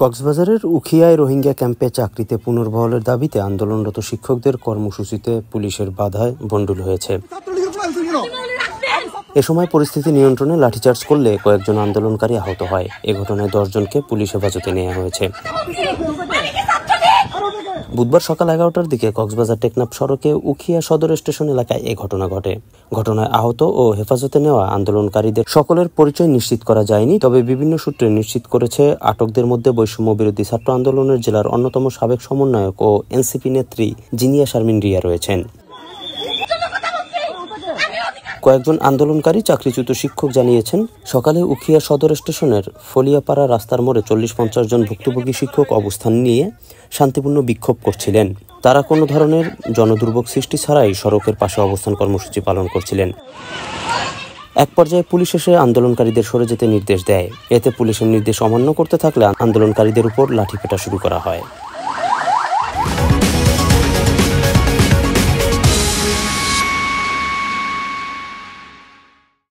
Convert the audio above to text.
কক্সবাজারের উখিয়ায় রোহিঙ্গা ক্যাম্পে চাকরিতে পুনর্বহালের দাবিতে আন্দোলনরত শিক্ষকদের কর্মসূচিতে পুলিশের বাধায় ভণ্ডুল হয়েছে। এ সময় পরিস্থিতি নিয়ন্ত্রণে লাঠিচার্জ করলে কয়েকজন আন্দোলনকারী আহত হয়। এ ঘটনায় 10 জনকে পুলিশ হেফাজতে নেওয়া হয়েছে। বুধবার সকাল 11টার দিকে কক্সবাজার টেকনাফ সড়কে উখিয়া সদর স্টেশন এলাকায় এ ঘটনা ঘটে। ঘটনায় আহত ও হেফাজতে নেওয়া আন্দোলনকারীদের সকলের পরিচয় নিশ্চিত করা যায়নি, তবে বিভিন্ন সূত্রে নিশ্চিত করেছে আটকদের মধ্যে বৈষম্য বিরোধী ছাত্র আন্দোলনের জেলার অন্যতম সাবেক সমন্বয়ক ও এনসিপি নেত্রী জিনিয়া শারমিন রিয়া রয়েছেন। কয়েকজন আন্দোলনকারী চাকরিচ্যুত শিক্ষক জানিয়েছেন, সকালে উখিয়া সদর স্টেশনের ফলিয়াপাড়া রাস্তার মোড়ে 40-50 জন ভুক্তভোগী শিক্ষক অবস্থান নিয়ে শান্তিপূর্ণ বিক্ষোভ করছিলেন। তারা কোনো ধরনের জনদুর্ভোগ সৃষ্টি ছাড়াই সড়কের পাশে অবস্থান কর্মসূচি পালন করছিলেন। এক পর্যায়ে পুলিশ এসে আন্দোলনকারীদের সরে যেতে নির্দেশ দেয়। এতে পুলিশের নির্দেশ অমান্য করতে থাকলে আন্দোলনকারীদের উপর লাঠিপেটা শুরু করা হয়।